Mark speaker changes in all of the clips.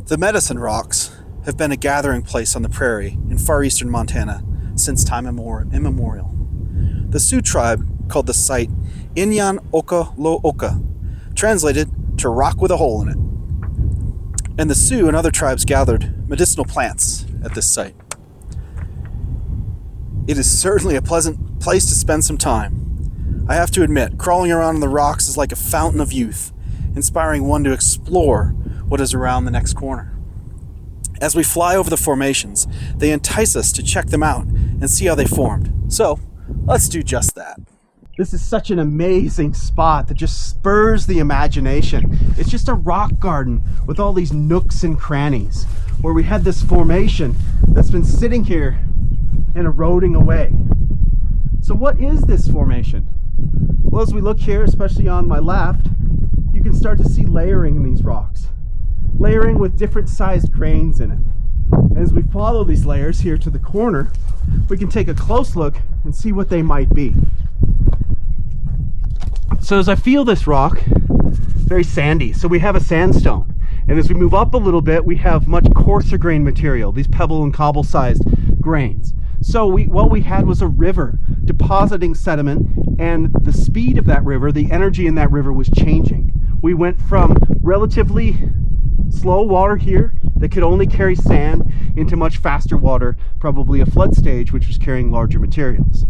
Speaker 1: The Medicine Rocks have been a gathering place on the prairie in far eastern Montana since time immemorial. The Sioux tribe called the site Inyan Oka Lo Oka, translated to rock with a hole in it. And the Sioux and other tribes gathered medicinal plants at this site. It is certainly a pleasant place to spend some time. I have to admit, crawling around on the rocks is like a fountain of youth, inspiring one to explore what is around the next corner. As we fly over the formations, they entice us to check them out and see how they formed. So, let's do just that. This is such an amazing spot that just spurs the imagination. It's just a rock garden with all these nooks and crannies where we had this formation that's been sitting here and eroding away. So what is this formation? Well, as we look here, especially on my left, you can start to see layering in these rocks. Layering with different sized grains in it. And as we follow these layers here to the corner, we can take a close look and see what they might be. So as I feel this rock, very sandy, so we have a sandstone. And as we move up a little bit, we have much coarser grain material, these pebble and cobble sized grains. So what we had was a river depositing sediment, and the speed of that river, the energy in that river was changing. We went from relatively slow water here that could only carry sand into much faster water, probably a flood stage, which was carrying larger materials.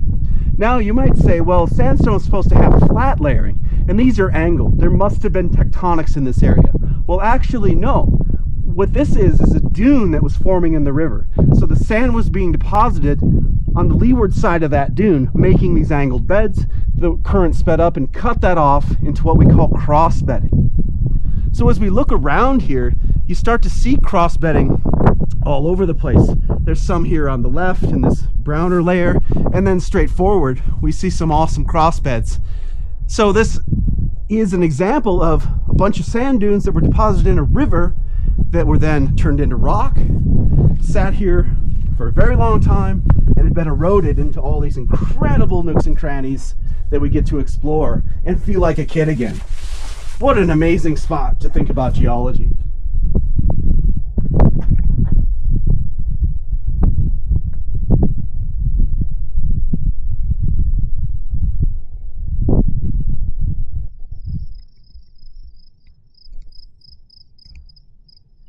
Speaker 1: Now you might say, well, sandstone is supposed to have flat layering, and these are angled. There must have been tectonics in this area. Well, actually, no. What this is a dune that was forming in the river. So the sand was being deposited on the leeward side of that dune, making these angled beds. The current sped up and cut that off into what we call cross bedding. So as we look around here, you start to see cross bedding all over the place. There's some here on the left in this browner layer, and then straight forward, we see some awesome cross beds. So this is an example of a bunch of sand dunes that were deposited in a river that were then turned into rock, sat here for a very long time, and have been eroded into all these incredible nooks and crannies that we get to explore and feel like a kid again. What an amazing spot to think about geology.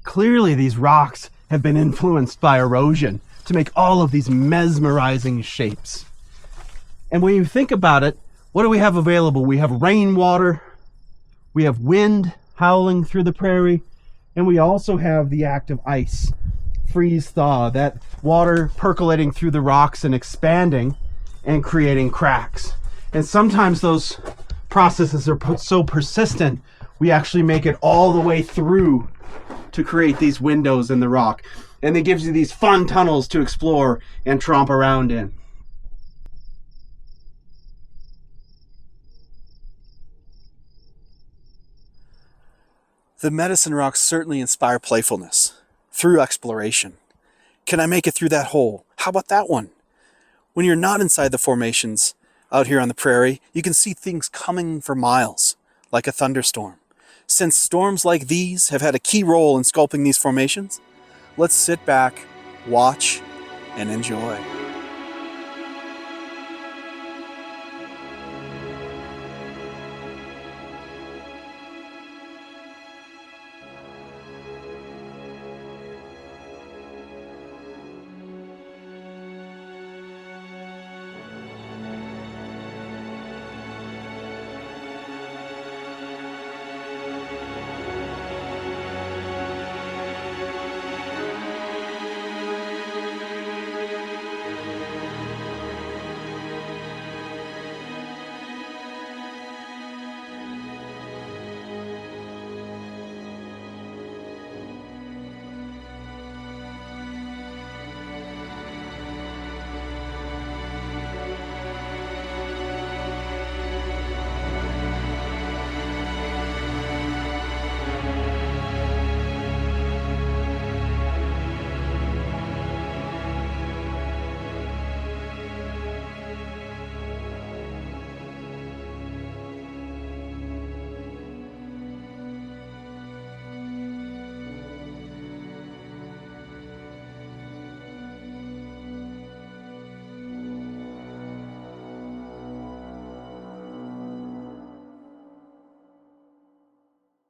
Speaker 1: Clearly, these rocks have been influenced by erosion to make all of these mesmerizing shapes. And when you think about it, what do we have available? We have rainwater, we have wind howling through the prairie, and we also have the act of ice, freeze thaw, that water percolating through the rocks and expanding and creating cracks. And sometimes those processes are so persistent, we actually make it all the way through to create these windows in the rock. And it gives you these fun tunnels to explore and tromp around in. The Medicine Rocks certainly inspire playfulness through exploration. Can I make it through that hole? How about that one? When you're not inside the formations out here on the prairie, you can see things coming for miles, like a thunderstorm. Since storms like these have had a key role in sculpting these formations, let's sit back, watch, and enjoy.